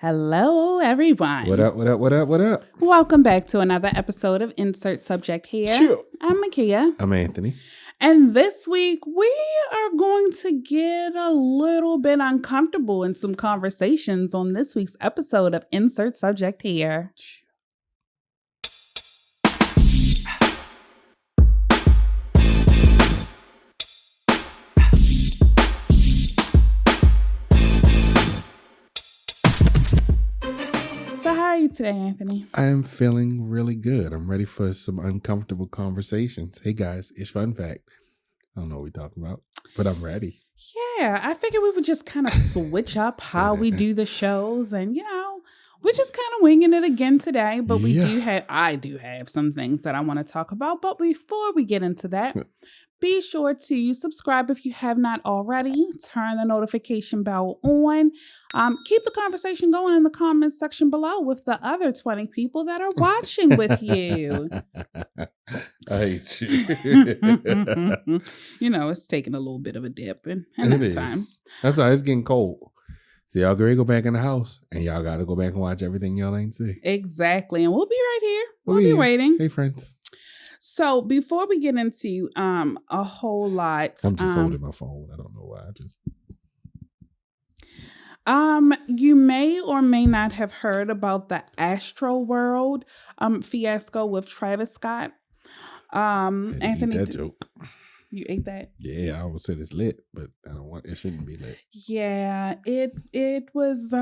Hello, everyone. What up, what up, what up, what up? Welcome back to another episode of Insert Subject Here. Sure. I'm Makia. I'm Anthony. And this week, we are going to get a little bit uncomfortable in some conversations on this week's episode of Insert Subject Here. So how are you today, Anthony? I am feeling really good. I'm ready for some uncomfortable conversations. Hey guys, it's fun fact. I don't know what we're talking about, but I'm ready. Yeah, I figured we would just kind of switch up how we do the shows, and we're just kind of winging it again today. But I do have some things that I want to talk about. But before we get into that, be sure to subscribe if you have not already. Turn the notification bell on. Keep the conversation going in the comments section below with the other 20 people that are watching with you. I hate you. It's taking a little bit of a dip, and that's fine. That's why it's getting cold. So y'all ready to go back in the house, and y'all got to go back and watch everything y'all ain't see. Exactly, and we'll be right here. We'll be waiting. Hey, friends. So before we get into a whole lot, I'm just holding my phone. I don't know why. You may or may not have heard about the Astro World fiasco with Travis Scott. Anthony, that joke. You ate that? Yeah, I always said it's lit, but I don't want. It shouldn't be lit. Yeah, it was.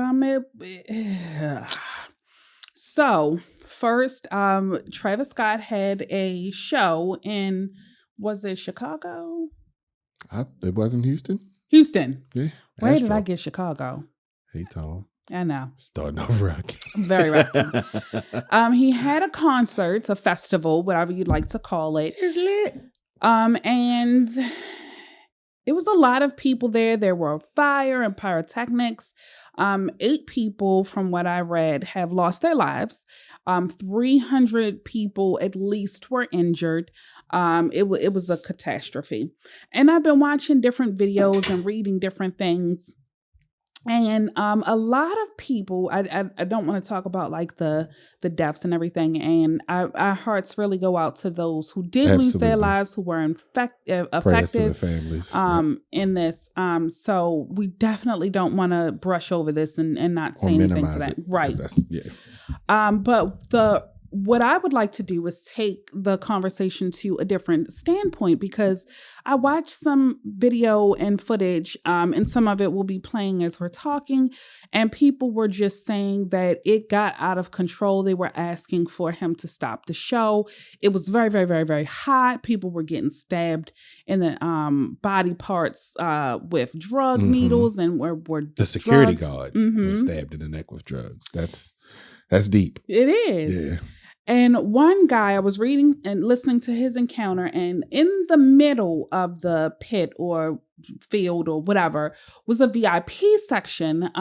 So first, Travis Scott had a show in, was it Chicago? It wasn't Houston. Houston. Yeah. Where Astro. did I get Chicago? Hey, Tom. I know. Starting off rocky. Very rocky. He had a concert, a festival, whatever you'd like to call it. It's lit. And it was a lot of people there. There were fire and pyrotechnics. 8 people, from what I read, have lost their lives. 300 people at least were injured. It was a catastrophe. And I've been watching different videos and reading different things. And a lot of people, I don't want to talk about like the deaths and everything. And our hearts really go out to those who did lose their lives, who were affected to the families. In this. So we definitely don't want to brush over this and not say anything to that. Right. But what I would like to do is take the conversation to a different standpoint, because I watched some video and footage, and some of it will be playing as we're talking, and people were just saying that it got out of control. They were asking for him to stop the show. It was very, very, very, very hot. People were getting stabbed in the body parts with drug needles, and were the security drugs. guard was stabbed in the neck with drugs. That's deep. It is. Yeah. And one guy, I was reading and listening to his encounter, and in the middle of the pit or field or whatever was a VIP section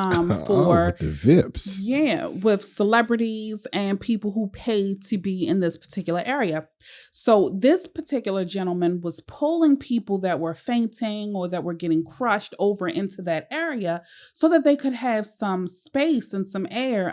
for with the VIPs. Yeah, with celebrities and people who paid to be in this particular area. So this particular gentleman was pulling people that were fainting or that were getting crushed over into that area so that they could have some space and some air,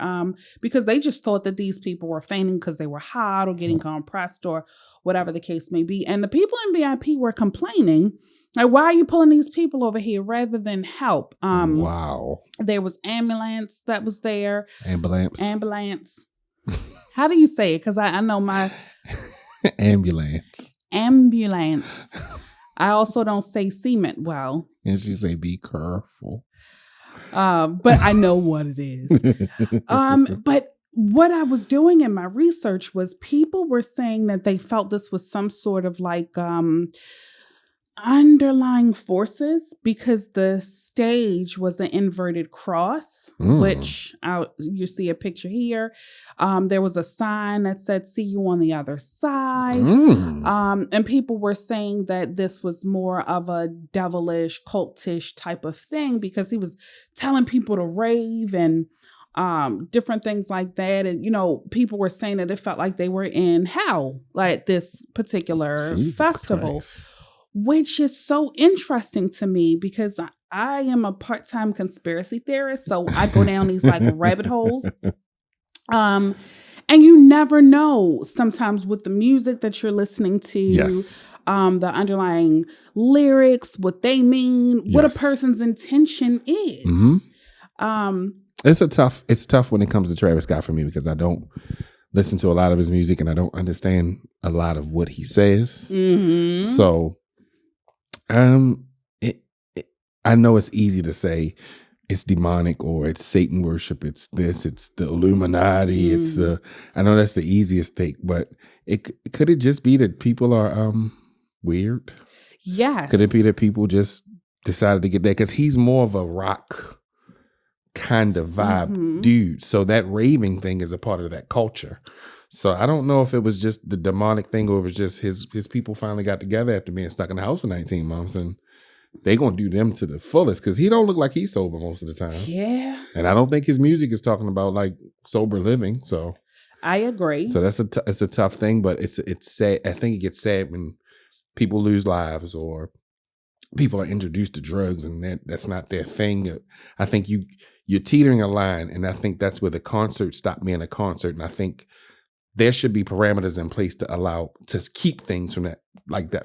because they just thought that these people were fainting because they were hot or getting compressed or whatever the case may be. And the people in VIP were complaining, like, why are you pulling these people over here rather than help? Wow. There was ambulance that was there. Ambulance. How do you say it? Because I know my... Ambulance. I also don't say cement well. As you say, be careful. But I know what it is. But what I was doing in my research was people were saying that they felt this was some sort of like underlying forces, because the stage was an inverted cross, which you see a picture here. There was a sign that said, "See you on the other side." And people were saying that this was more of a devilish, cultish type of thing, because he was telling people to rave and different things like that. And, people were saying that it felt like they were in hell, like this particular festival. Christ. Which is so interesting to me, because I am a part-time conspiracy theorist, so I go down these like rabbit holes. And you never know sometimes with the music that you're listening to, Yes. The underlying lyrics, what they mean, what a Yes. person's intention is. Mm-hmm. It's tough when it comes to Travis Scott for me because I don't listen to a lot of his music and I don't understand a lot of what he says. Mm-hmm. So, I know it's easy to say it's demonic or it's Satan worship. It's this, it's the Illuminati. Mm. I know that's the easiest take, but could it just be that people are weird? Yes. Could it be that people just decided to get that? Because he's more of a rock kind of vibe dude. So that raving thing is a part of that culture. So I don't know if it was just the demonic thing or it was just his people finally got together after being stuck in the house for 19 months and they gonna do them to the fullest because he don't look like he's sober most of the time. Yeah. And I don't think his music is talking about like sober living. So I agree. So that's it's a tough thing, but it's sad. I think it gets sad when people lose lives or people are introduced to drugs and that's not their thing. I think you're teetering a line, and I think that's where the concert stopped being a concert. And I think there should be parameters in place to keep things from that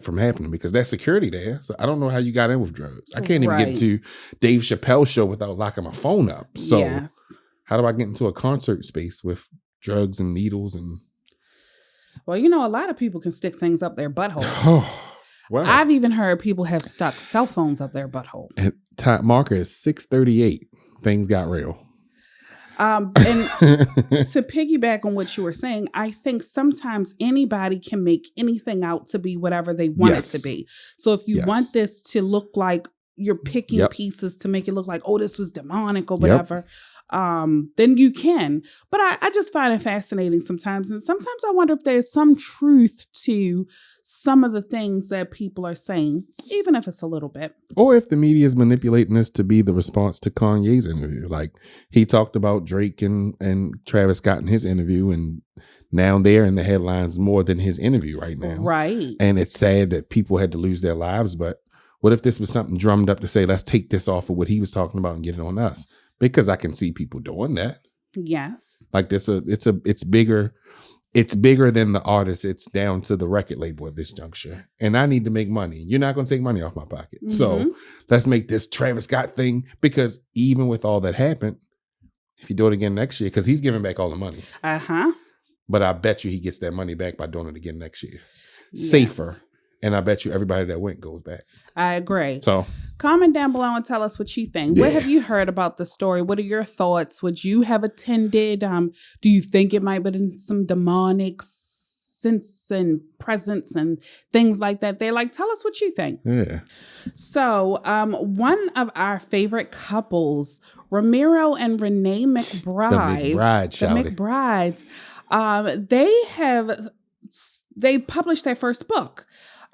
from happening because there's security there. So I don't know how you got in with drugs. I can't even get to Dave Chappelle's show without locking my phone up. So how do I get into a concert space with drugs and needles and? Well, a lot of people can stick things up their butthole. Wow. I've even heard people have stuck cell phones up their butthole. And time marker is 6:38. Things got real. And to piggyback on what you were saying, I think sometimes anybody can make anything out to be whatever they want it to be. So if you want this to look like you're picking pieces to make it look like, oh, this was demonic or whatever, then you can. But I just find it fascinating sometimes. And sometimes I wonder if there's some truth to some of the things that people are saying, even if it's a little bit. Or if the media is manipulating this to be the response to Kanye's interview. Like he talked about Drake and Travis Scott in his interview, and now they're in the headlines more than his interview right now. Right. And it's sad that people had to lose their lives. But what if this was something drummed up to say, let's take this off of what he was talking about and get it on us? Because I can see people doing that. Yes. Like it's bigger. It's bigger than the artist. It's down to the record label at this juncture. And I need to make money. You're not going to take money off my pocket. Mm-hmm. So let's make this Travis Scott thing, because even with all that happened, if you do it again next year, because he's giving back all the money. But I bet you he gets that money back by doing it again next year. Yes. Safer. And I bet you everybody that went goes back. I agree. So comment down below and tell us what you think. Yeah. What have you heard about the story? What are your thoughts? Would you have attended? Do you think it might have been some demonic sense and presence and things like that? They're like, tell us what you think. Yeah. So one of our favorite couples, Ramiro and Renee McBride. The McBrides. They published their first book.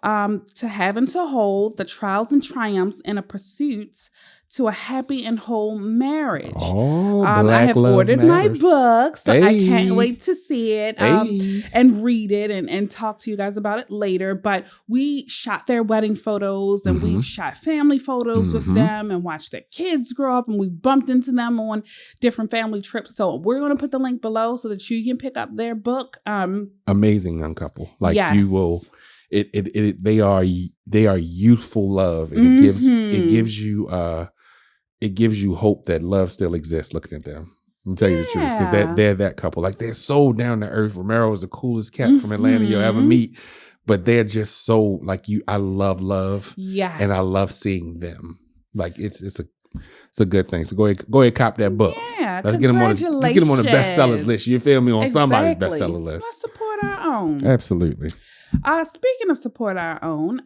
To Have and to Hold, the Trials and Triumphs in a Pursuit to a Happy and Whole Marriage. Oh, I have ordered my book, so I can't wait to see it and read it and talk to you guys about it later. But we shot their wedding photos and we've shot family photos with them and watched their kids grow up, and we bumped into them on different family trips. So we're going to put the link below so that you can pick up their book. Amazing young couple. Like you will... They are youthful love, and it gives you hope that love still exists. Looking at them, I'm telling you the truth, because they're that couple. Like they're so down to earth. Romero is the coolest cat from Atlanta you'll ever meet, but they're just so like you. I love, and I love seeing them. Like it's a good thing. So go ahead, cop that book. Yeah, let's get them on the bestsellers list. You feel me? On somebody's bestseller list. Let's support our own. Absolutely. Speaking of support our own,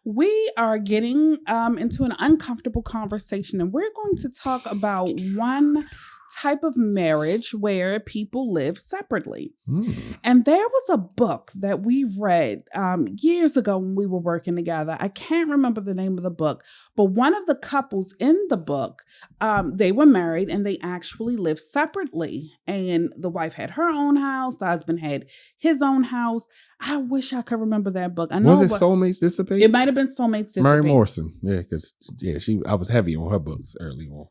we are getting into an uncomfortable conversation, and we're going to talk about one type of marriage where people live separately. Mm. And there was a book that we read years ago when we were working together. I can't remember the name of the book, but one of the couples in the book, they were married and they actually lived separately. And the wife had her own house, the husband had his own house. I wish I could remember that book. I know Was it Soulmates Dissipate? It might have been Soulmates Dissipate. Mary Morrison. Yeah, because I was heavy on her books early on.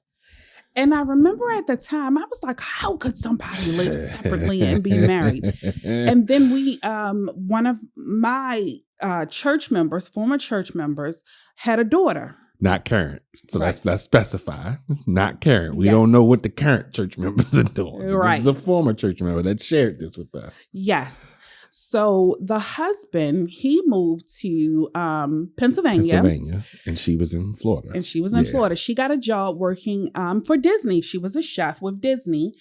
And I remember at the time, I was like, how could somebody live separately and be married? And then one of my church members, former church members, had a daughter. Not current. So Right. let's specify. Not current. We Yes. don't know what the current church members are doing. Right. This is a former church member that shared this with us. Yes. So the husband, he moved to Pennsylvania. And she was in Florida. And she was in Yeah. Florida. She got a job working for Disney. She was a chef with Disney.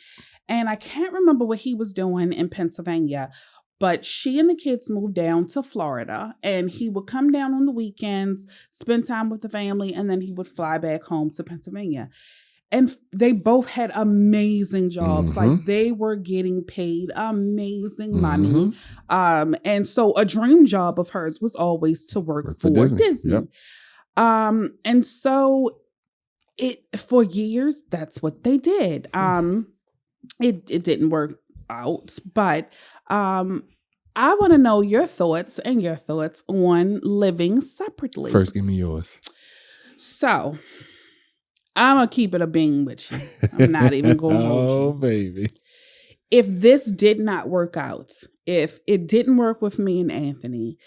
And I can't remember what he was doing in Pennsylvania, but she and the kids moved down to Florida, and he would come down on the weekends, spend time with the family, and then he would fly back home to Pennsylvania. And they both had amazing jobs. Mhm. Like they were getting paid amazing Mhm. money. And so a dream job of hers was always to work for Disney. Yep. And so for years, that's what they did. It didn't work out, but I want to know your thoughts on living separately. First, give me yours. So I'm going to keep it a bean with you. I'm not even going to hold you. Oh, baby. If this did not work out, if it didn't work with me and Anthony,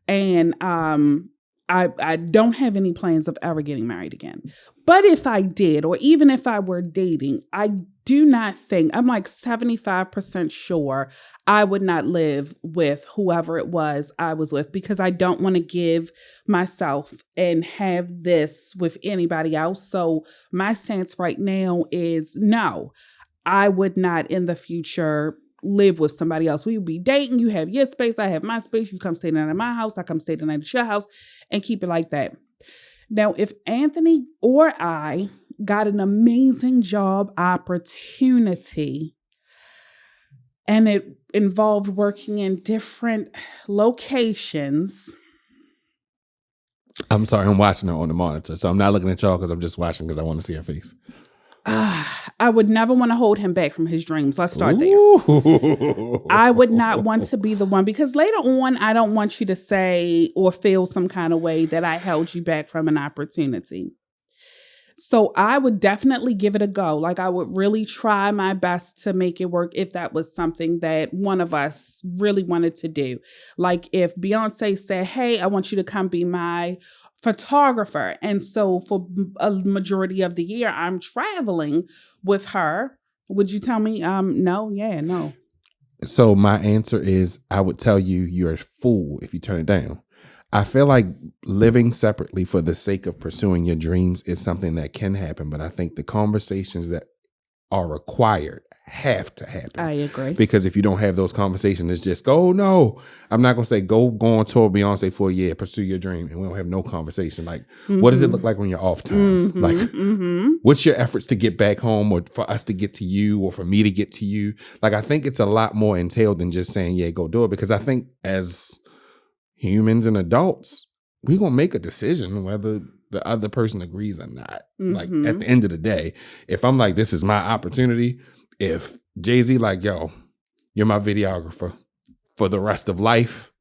and I don't have any plans of ever getting married again. But if I did, or even if I were dating, I do not think, I'm like 75% sure I would not live with whoever it was I was with, because I don't want to give myself and have this with anybody else. So my stance right now is no, I would not in the future live with somebody else. We would be dating. You have your space. I have my space. You come stay the night at my house. I come stay the night at your house, and keep it like that. Now, if Anthony or I got an amazing job opportunity and it involved working in different locations. I'm sorry, I'm watching her on the monitor. So I'm not looking at y'all because I'm just watching because I want to see her face. I would never want to hold him back from his dreams. Let's start there. Ooh. I would not want to be the one, because later on, I don't want you to say or feel some kind of way that I held you back from an opportunity. So I would definitely give it a go. Like I would really try my best to make it work if that was something that one of us really wanted to do. Like if Beyonce said, hey, I want you to come be my photographer. And so for a majority of the year, I'm traveling with her. Would you tell me, no? Yeah, no. So my answer is I would tell you you're a fool if you turn it down. I feel like living separately for the sake of pursuing your dreams is something that can happen, but I think the conversations that are required have to happen. I agree. Because if you don't have those conversations, it's just, oh no, I'm not going to say go on tour Beyonce for a year, pursue your dream. And we don't have no conversation. Like, what does it look like when you're off time? Like, what's your efforts to get back home, or for us to get to you, or for me to get to you? Like, I think it's a lot more entailed than just saying, yeah, go do it. Because I think as humans and adults, we're going to make a decision whether the other person agrees or not. Like at the end of the day, if I'm like, this is my opportunity, if Jay-Z like, yo, you're my videographer for the rest of life,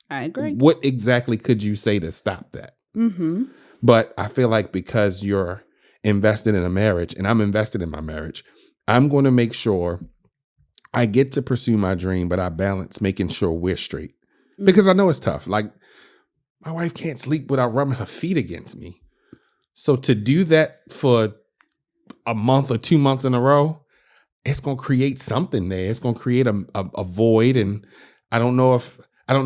I agree. what exactly could you say to stop that? But I feel like because you're invested in a marriage and I'm invested in my marriage, I'm going to make sure I get to pursue my dream, but I balance making sure we're straight. Because I know it's tough. Like, my wife can't sleep without rubbing her feet against me. So to do that for a month or 2 months in a row, it's going to create something there. It's going to create a void. And I don't know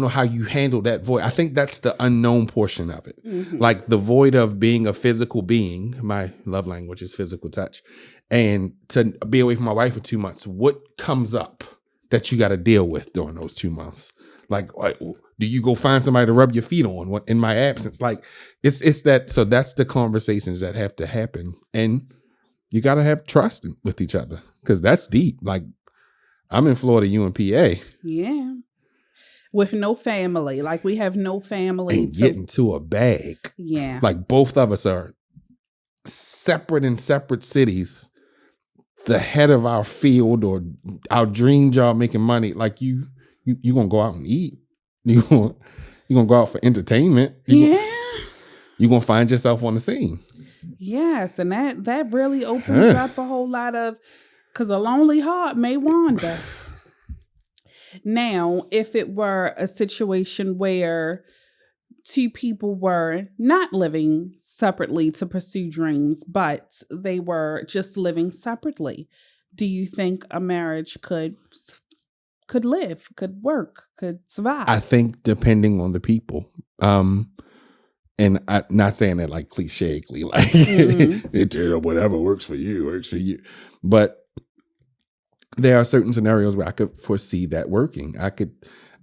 how you handle that void. I think that's the unknown portion of it. Like the void of being a physical being. My love language is physical touch. And to be away from my wife for 2 months, what comes up that you got to deal with during those 2 months? Like, do you go find somebody to rub your feet on in my absence? Like, it's that. So that's the conversations that have to happen. And you got to have trust with each other, because that's deep. Like, I'm in Florida, you in PA. Yeah. With no family. Like, we have no family. And get into a bag. Yeah. Like, both of us are separate in separate cities, the head of our field or our dream job, making money. Like, you gonna go out and eat. You gonna go out for entertainment. You're gonna find yourself on the scene. Yes, and that really opens up a whole lot of, because a lonely heart may wander. Now, if it were a situation where two people were not living separately to pursue dreams, but they were just living separately, do you think a marriage could live, could work, could survive? I think depending on the people. And I'm not saying that like clichely, like whatever works for you. But there are certain scenarios where I could foresee that working.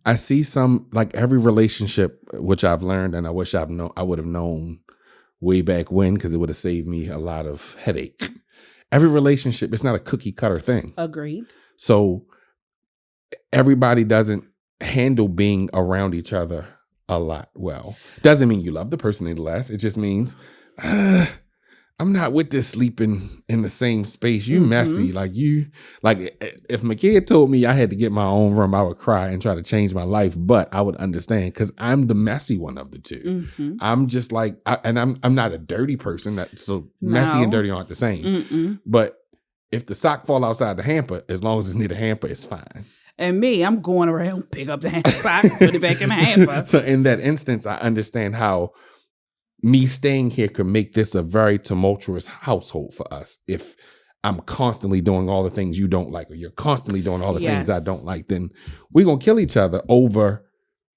I see some, like every relationship, which I've learned, and I wish I would have known way back when, because it would have saved me a lot of headache. Every relationship, it's not a cookie cutter thing. Agreed. So everybody doesn't handle being around each other a lot well. Doesn't mean you love the person any less. It just means I'm not with this sleeping in the same space. You messy. Like, if my kid told me I had to get my own room, I would cry and try to change my life. But I would understand, because I'm the messy one of the two. I'm just like, I'm not a dirty person. Messy and dirty aren't the same. But if the sock fall outside the hamper, as long as it's near the hamper, it's fine. And me, I'm going around, pick up the sock, put it back in the hamper. So in that instance, I understand how me staying here could make this a very tumultuous household for us. If I'm constantly doing all the things you don't like, or you're constantly doing all the things I don't like, then we're going to kill each other over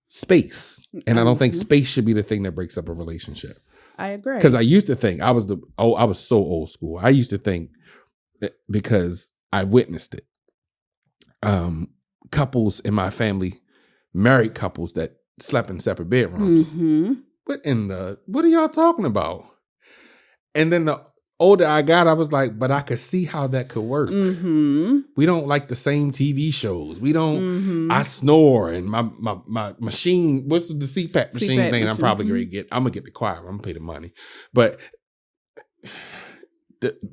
space. And I don't think space should be the thing that breaks up a relationship. I agree. Because I used to think I was so old school. I used to think that, because I witnessed it. Couples in my family, married couples that slept in separate bedrooms. What are y'all talking about? And then the older I got, I was like, but I could see how that could work. We don't like the same TV shows. We don't, I snore, and my machine, what's the CPAP machine thing? I'm probably going to get, I'm going to get the choir. I'm going to pay the money. But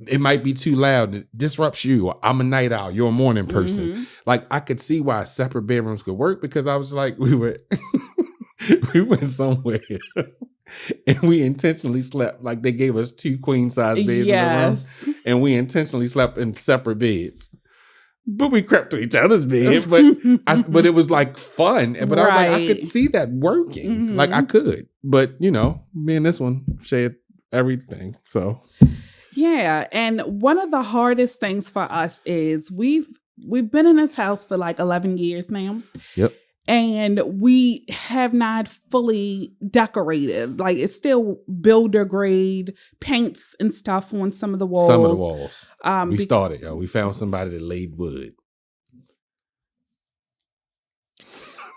it might be too loud. It disrupts you. I'm a night owl. You're a morning person. Like, I could see why separate bedrooms could work, because I was like, we went somewhere and we intentionally slept. Like, they gave us 2 queen size beds in the room, and we intentionally slept in separate beds. But we crept to each other's bed. But it was like fun. But I was like, I could see that working. Like, I could. But me and this one shared everything. So. Yeah, and one of the hardest things for us is we've been in this house for like 11 years now. Yep. And we have not fully decorated. Like, it's still builder grade paints and stuff on some of the walls. Some of the walls. We started, yo. We found somebody that laid wood.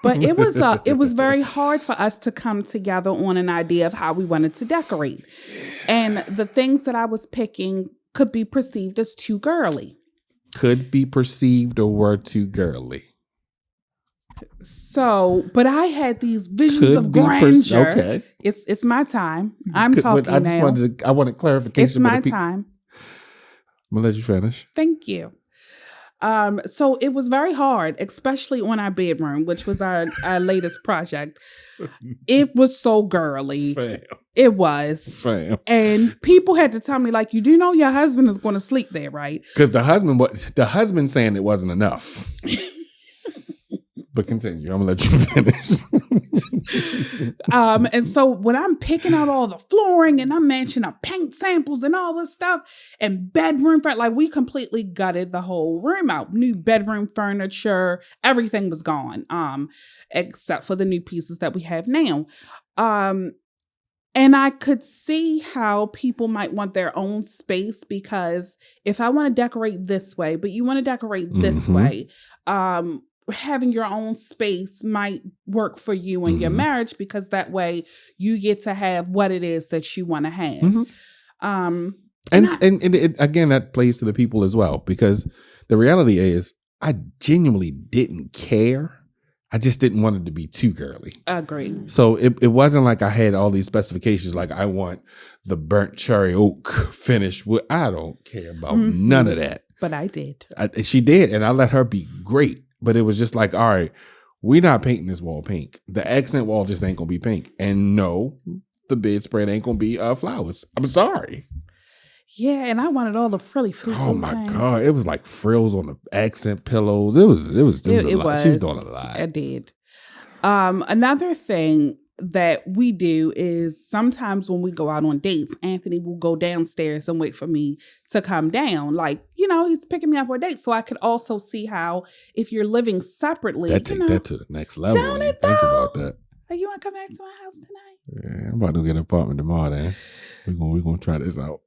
But it was very hard for us to come together on an idea of how we wanted to decorate. And the things that I was picking could be perceived as too girly. Could be perceived or were too girly. So, but I had these visions of grandeur. Okay. It's my time. I'm talking now. I wanted clarification. It's my time. I'm going to let you finish. Thank you. So it was very hard, especially on our bedroom, which was our latest project. It was so girly. Fam. It was. Fam. And people had to tell me, like, you do know your husband is going to sleep there, right? Because the husband saying it wasn't enough. But continue. I'm going to let you finish. And so when I'm picking out all the flooring and I'm matching up paint samples and all this stuff and bedroom, like, we completely gutted the whole room out. New bedroom furniture, everything was gone, except for the new pieces that we have now. And I could see how people might want their own space, because if I want to decorate this way, but you want to decorate this way, having your own space might work for you and your marriage, because that way you get to have what it is that you want to have. And it, again, that plays to the people as well, because the reality is I genuinely didn't care. I just didn't want it to be too girly. Agreed. So it wasn't like I had all these specifications, like I want the burnt cherry oak finish. I don't care about none of that. But I did. She did, and I let her be great. But it was just like, all right, we're not painting this wall pink. The accent wall just ain't going to be pink. And no, the bedspread ain't going to be flowers. I'm sorry. Yeah, and I wanted all the frilly foo. Oh my God. It was like frills on the accent pillows. It was a lot. She was doing a lot. I did. Another thing that we do is sometimes when we go out on dates, Anthony will go downstairs and wait for me to come down. Like, he's picking me up for a date. So I could also see how if you're living separately. That take that to the next level. Don't when you it think though? about that. Hey, you want to come back to my house tonight? Yeah, I'm about to get an apartment tomorrow, then. We're gonna try this out.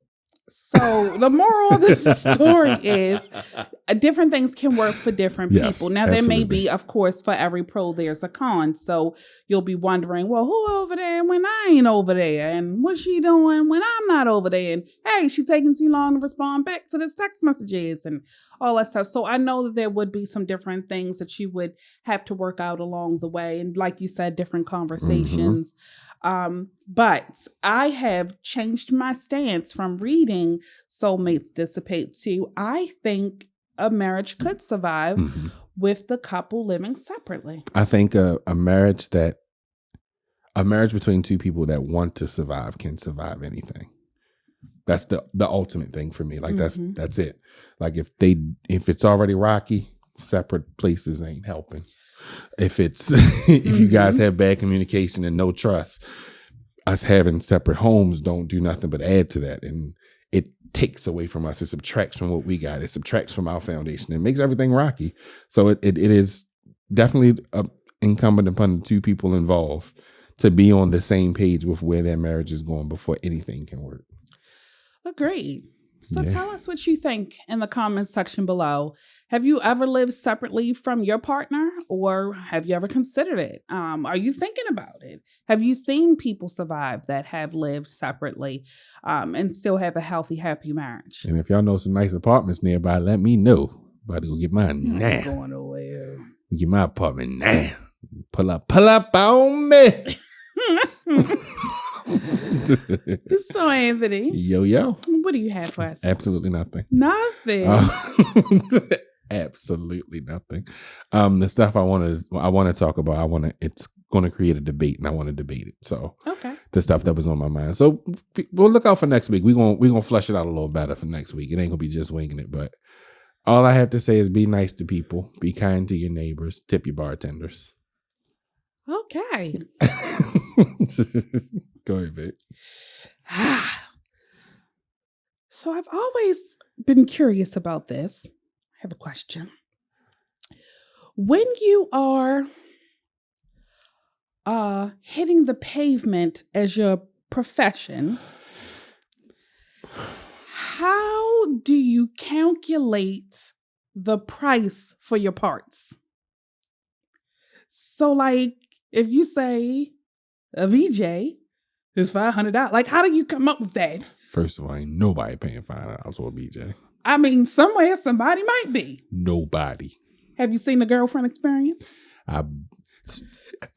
So the moral of the story is different things can work for different people. Now, there may be, of course, for every pro, there's a con. So you'll be wondering, well, who over there when I ain't over there? And what's she doing when I'm not over there? And hey, she taking too long to respond back to this text messages and all that stuff. So I know that there would be some different things that you would have to work out along the way. And like you said, different conversations. But I have changed my stance from reading Soulmates Dissipate to I think a marriage could survive with the couple living separately. I think a marriage between two people that want to survive can survive anything. That's the ultimate thing for me. Like that's it. Like if it's already rocky, separate places ain't helping. If it's if you guys have bad communication and no trust, us having separate homes don't do nothing but add to that. And it takes away from us. It subtracts from what we got. It subtracts from our foundation. It makes everything rocky. So it is definitely incumbent upon the two people involved to be on the same page with where their marriage is going before anything can work. Agreed. So tell us what you think in the comments section below. Have you ever lived separately from your partner, or have you ever considered it? Are you thinking about it? Have you seen people survive that have lived separately and still have a healthy, happy marriage? And if y'all know some nice apartments nearby, let me know. About to go get mine now. Going nowhere. Get my apartment now. Pull up on me. So Anthony, yo, what do you have for us? Absolutely nothing. Nothing. Absolutely nothing. The stuff I want to talk about, it's going to create a debate, and I want to debate it. So okay, the stuff that was on my mind. So we'll look out for next week. We're gonna flesh it out a little better for next week. It ain't gonna be just winging it, but all I have to say is be nice to people, be kind to your neighbors, tip your bartenders. Okay. Go ahead, babe. So I've always been curious about this. I have a question. When you are hitting the pavement as your profession, how do you calculate the price for your parts? So like if you say a VJ is $500, like how do you come up with that? First of all, ain't nobody paying $500 for a BJ. I mean, somewhere somebody might be. Nobody. Have you seen the Girlfriend Experience?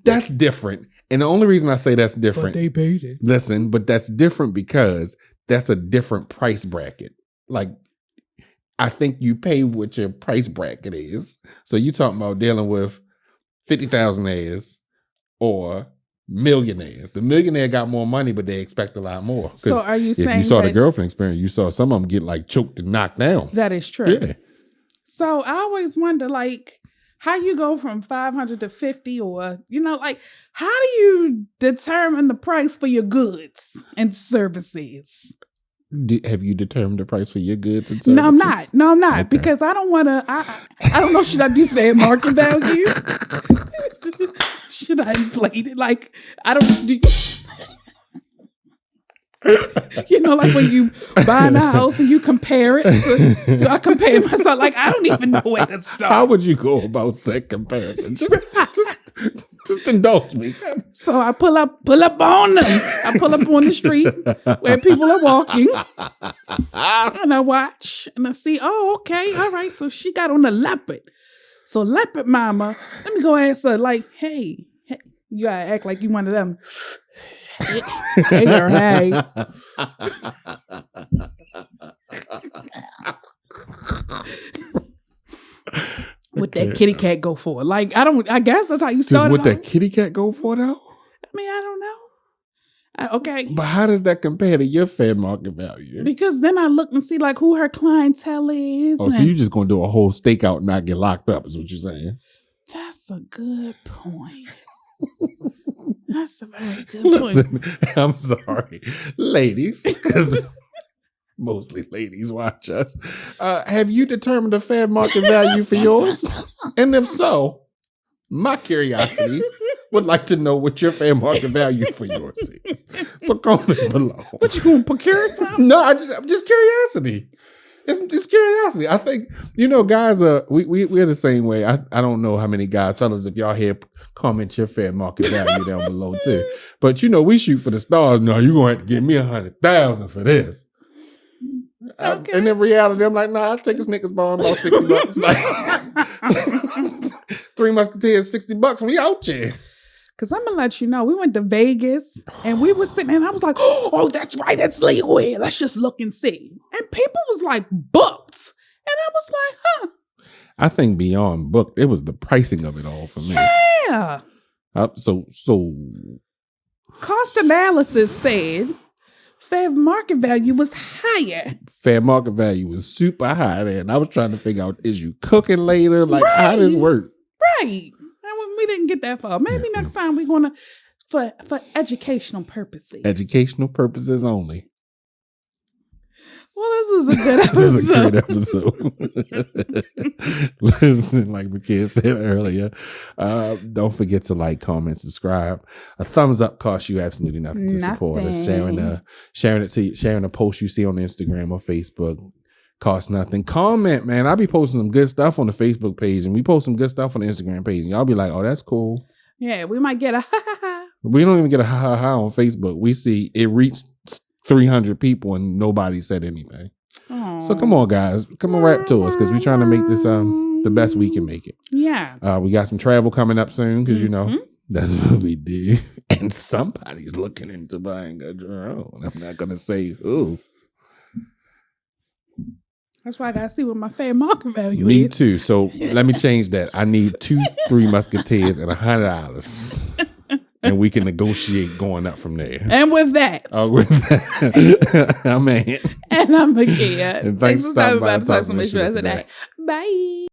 That's different. And the only reason I say that's different. But they paid it. Listen, but that's different because that's a different price bracket. Like, I think you pay what your price bracket is. So you talking about dealing with 50,000-aires or millionaires. The millionaire got more money, but they expect a lot more. So are you saying if you saw the Girlfriend Experience, you saw some of them get like choked and knocked down. That is true. Yeah. So I always wonder, like, how you go from 500 to 50, or, like, how do you determine the price for your goods and services? Have you determined the price for your goods and services? No, I'm not. Okay. Because I don't want to, I don't know, should I be saying market value? Should I inflate it? Like, I don't, do you, like when you buy a house and you compare it. So, do I compare myself? Like, I don't even know where to start. How would you go about said comparison? Just Just indulge me. So I pull up on them. I pull up on the street where people are walking. And I watch and I see, oh, okay, all right. So she got on the leopard. So leopard mama, let me go ask her, like, hey, you gotta act like you one of them. Hey, girl, hey. What that kitty cat go for? Like, I guess that's how you started. Just what that kitty cat go for though? I mean, I don't know. Okay. But how does that compare to your fair market value? Because then I look and see like who her clientele is. Oh, so you just gonna do a whole stakeout and not get locked up is what you're saying? That's a good point. That's a very good Listen, point. I'm sorry. Ladies, because mostly ladies watch us. Have you determined a fair market value for yours? And if so, my curiosity would like to know what your fair market value for yours is. So comment below. What you going to procure it from? No, I'm just curiosity. It's just curiosity. I think, guys, we're the same way. I don't know how many guys, fellas, if y'all here, comment your fair market value down below too. But we shoot for the stars. No, you're going to have to give me 100,000 for this. Okay. And in reality, I'm like, nah, I'll take a Snickers bar and about $60. Like, Three Musketeers, $60. We out there. Because I'm going to let you know, we went to Vegas and we were sitting and I was like, oh, that's right. It's legal here. Let's just look and see. And people was like booked. And I was like, huh. I think beyond booked, it was the pricing of it all for me. Yeah. So cost analysis said fair market value was higher. Fair market value was super high there. And I was trying to figure out, is you cooking later? Like, how does this work? Right. We didn't get that far. Maybe next time we're going to, for educational purposes. Educational purposes only. Well, this was a good episode. This is a great episode. Listen, like the kid said earlier, don't forget to like, comment, subscribe. A thumbs up costs you absolutely nothing to support us. Sharing a post you see on Instagram or Facebook costs nothing. Comment, man. I'll be posting some good stuff on the Facebook page, and we post some good stuff on the Instagram page, and y'all be like, oh, that's cool. Yeah, we might get a ha ha ha. We don't even get a ha ha ha on Facebook. We see it reached 300 people and nobody said anything. Aww. So come on, guys. Come on, rap to us, because we're trying to make this the best we can make it. Yes. We got some travel coming up soon, because that's what we do. And somebody's looking into buying a drone. I'm not going to say who. That's why I gotta see what my fair market value is. Me too. So let me change that. I need 2 Three Musketeers and $100. And we can negotiate going up from there. And with that, I'm in. And I'm a kid. And thanks for stopping by and talking to me today. Bye.